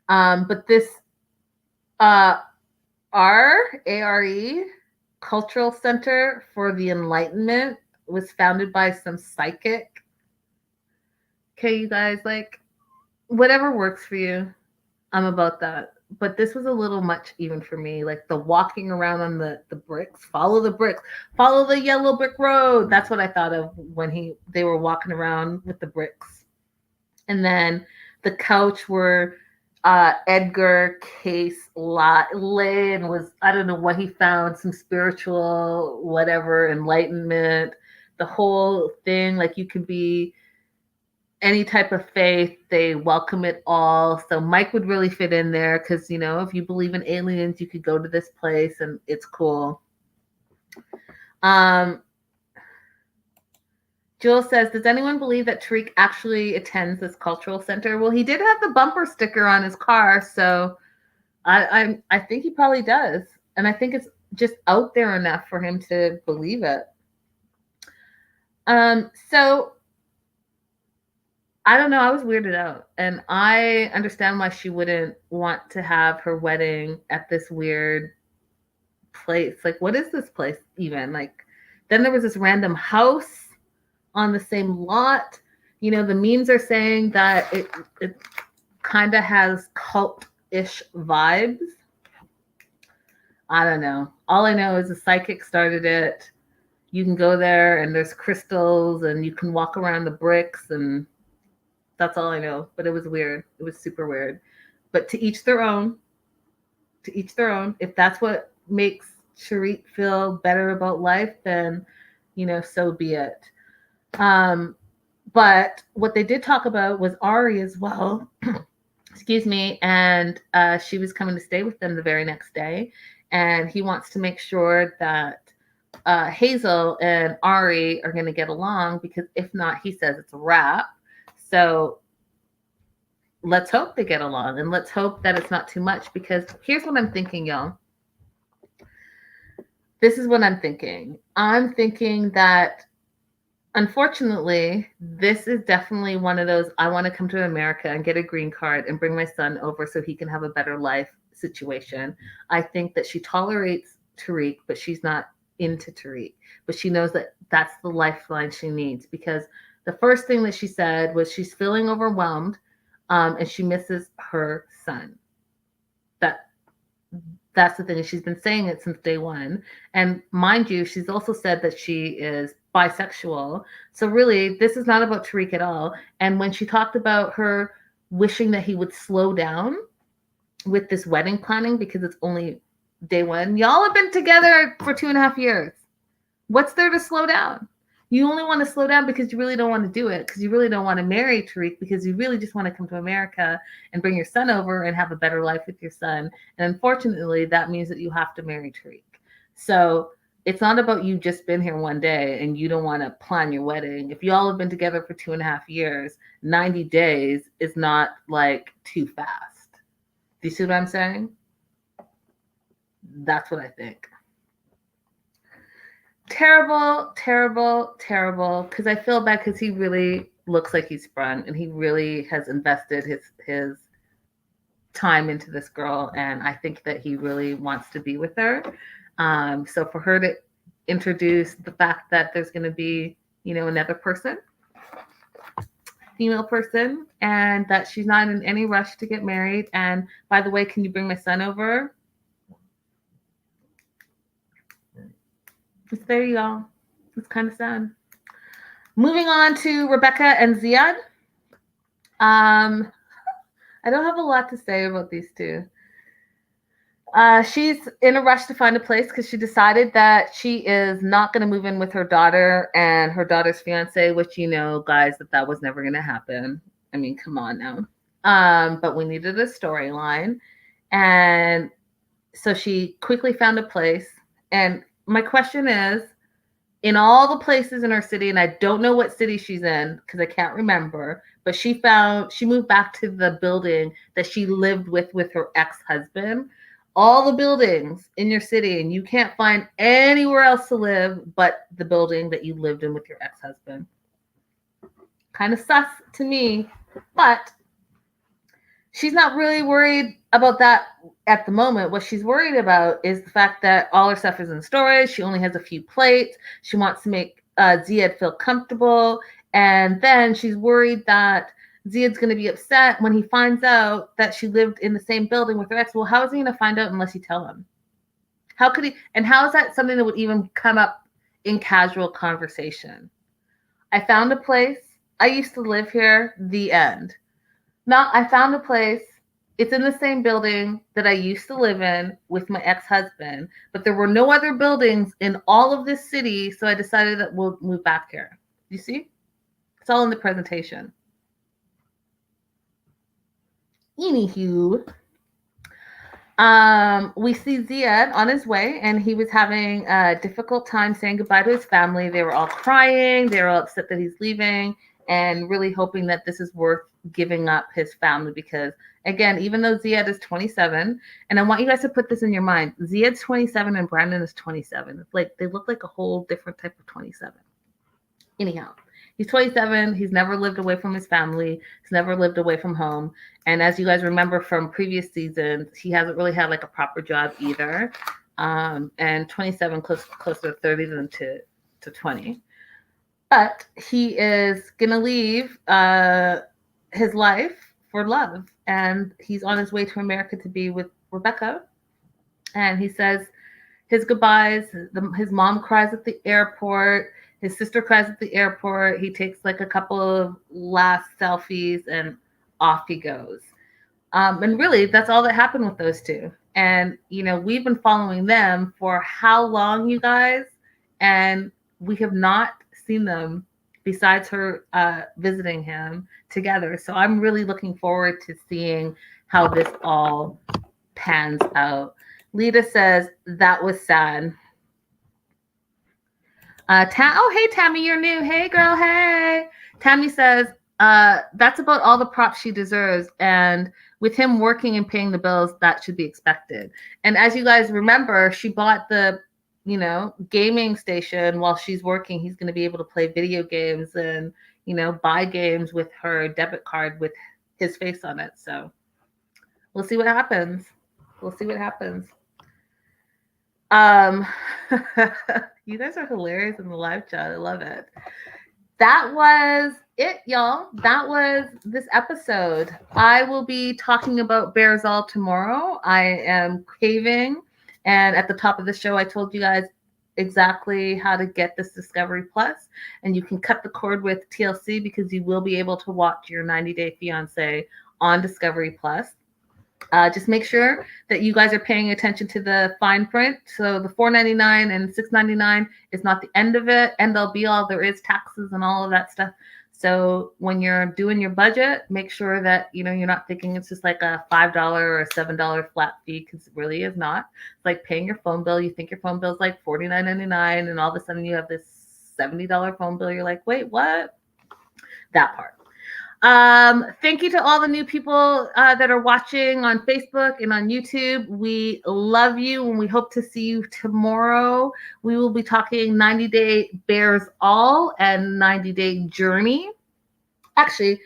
Speaker 1: But this ARE, Cultural Center for the Enlightenment, was founded by some psychic. Okay, you guys, like, whatever works for you, I'm about that. But this was a little much even for me. Like the walking around on the bricks, follow the bricks, follow the yellow brick road. That's what I thought of when they were walking around with the bricks. And then the couch where Edgar Case lay and was, I don't know what he found, some spiritual whatever, enlightenment, the whole thing. Like you can be any type of faith, they welcome it all. So Mike would really fit in there because, you know, if you believe in aliens, you could go to this place and it's cool. Jewel says, does anyone believe that Tarik actually attends this cultural center? Well, he did have the bumper sticker on his car, so I think he probably does. And I think it's just out there enough for him to believe it. So I don't know. I was weirded out. And I understand why she wouldn't want to have her wedding at this weird place. Like, what is this place even? Like, then there was this random house on the same lot. You know, the memes are saying that it kind of has cult-ish vibes. I don't know. All I know is a psychic started it. You can go there and there's crystals and you can walk around the bricks, and that's all I know. But it was weird. It was super weird. But to each their own. To each their own. If that's what makes Tarik feel better about life, then, you know, so be it. But what they did talk about was Ari as well. Excuse me. And she was coming to stay with them the very next day. And he wants to make sure that Hazel and Ari are going to get along, because if not, he says it's a wrap. So let's hope they get along, and let's hope that it's not too much, because here's what I'm thinking, y'all. This is what I'm thinking. I'm thinking that, unfortunately, this is definitely one of those, I want to come to America and get a green card and bring my son over so he can have a better life situation. I think that she tolerates Tarik, but she's not into Tarik. But she knows that that's the lifeline she needs, because the first thing that she said was she's feeling overwhelmed, and she misses her son. That's the thing. She's been saying it since day one. And mind you, she's also said that she is bisexual. So really, this is not about Tarik at all. And when she talked about her wishing that he would slow down with this wedding planning, because it's only day one. Y'all have been together for 2.5 years. What's there to slow down? You only want to slow down because you really don't want to do it, because you really don't want to marry Tarik, because you really just want to come to America and bring your son over and have a better life with your son. And unfortunately, that means that you have to marry Tarik. So it's not about you just been here one day and you don't want to plan your wedding. If you all have been together for 2.5 years, 90 days is not like too fast. Do you see what I'm saying? That's what I think. Terrible, terrible, terrible. Because I feel bad because he really looks like he's sprung and he really has invested his time into this girl, and I think that he really wants to be with her. So for her to introduce the fact that there's going to be, another person, female person, and that she's not in any rush to get married. And by the way, can you bring my son over? It's there you go. It's kind of sad. Moving on to Rebecca and Zied. I don't have a lot to say about these two. She's in a rush to find a place because she decided that she is not going to move in with her daughter and her daughter's fiance, which guys, that was never going to happen. I mean, come on now. But we needed a storyline. And so she quickly found a place. And my question is, in all the places in her city, and I don't know what city she's in because I can't remember, but she moved back to the building that she lived with her ex-husband. All the buildings in your city, and you can't find anywhere else to live but the building that you lived in with your ex-husband. Kind of sus to me, but she's not really worried about that at the moment. What she's worried about is the fact that all her stuff is in storage. She only has a few plates. She wants to make Zied feel comfortable. And then she's worried that Zied's going to be upset when he finds out that she lived in the same building with her ex. Well, how is he going to find out unless you tell him? How could he? And how is that something that would even come up in casual conversation? I found a place. I used to live here. The end. Now, I found a place. It's in the same building that I used to live in with my ex-husband, but there were no other buildings in all of this city, so I decided that we'll move back here. You see? It's all in the presentation. Anywho, we see Zied on his way, and he was having a difficult time saying goodbye to his family. They were all crying. They were all upset that he's leaving and really hoping that this is worth giving up his family because, again, even though Zied is 27, and I want you guys to put this in your mind, Zied's 27 and Brandon is 27. It's like they look like a whole different type of 27. Anyhow, he's 27. He's never lived away from his family. He's never lived away from home. And as you guys remember from previous seasons, he hasn't really had like a proper job either. And 27 closer to 30 than to 20. But he is going to leave his life for love. And he's on his way to America to be with Rebecca. And he says his goodbyes. His mom cries at the airport. His sister cries at the airport. He takes like a couple of last selfies and off he goes. And really, that's all that happened with those two. And, we've been following them for how long, you guys? And we have not seen them besides her visiting him together. So I'm really looking forward to seeing how this all pans out. Lita says, that was sad. Hey, Tammy, you're new. Hey, girl, hey. Tammy says, that's about all the props she deserves. And with him working and paying the bills, that should be expected. And as you guys remember, she bought the gaming station while she's working. He's going to be able to play video games and, buy games with her debit card with his face on it. So we'll see what happens. You guys are hilarious in the live chat. I love it. That was it, y'all. That was this episode. I will be talking about Bears All tomorrow. I am caving. And at the top of the show, I told you guys exactly how to get this Discovery Plus. And you can cut the cord with TLC because you will be able to watch your 90-Day Fiancé on Discovery Plus. Just make sure that you guys are paying attention to the fine print. So the $4.99 and $6.99 is not the end of it. End all be all. There is taxes and all of that stuff. So when you're doing your budget, make sure that you're not thinking it's just like a $5 or a $7 flat fee, because it really is not. It's like paying your phone bill. You think your phone bill is like $49.99, and all of a sudden you have this $70 phone bill. You're like, wait, what? That part. Thank you to all the new people that are watching on Facebook and on YouTube. We love you, and we hope to see you tomorrow. We will be talking 90 Day Bears All and 90 Day Journey. Actually,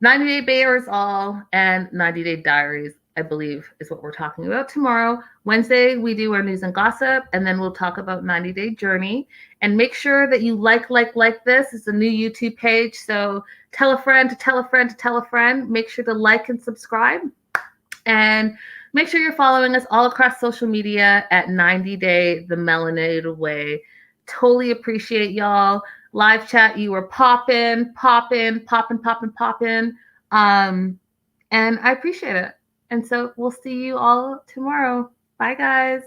Speaker 1: 90 Day Bears All and 90 Day Diaries, I believe, is what we're talking about tomorrow. Wednesday, we do our news and gossip, and then we'll talk about 90 Day Journey. And make sure that you like this. It's a new YouTube page, so tell a friend to tell a friend to tell a friend. Make sure to like and subscribe. And make sure you're following us all across social media at 90 Day The Melanated Way. Totally appreciate y'all. Live chat, you were popping. And I appreciate it. And so we'll see you all tomorrow. Bye, guys.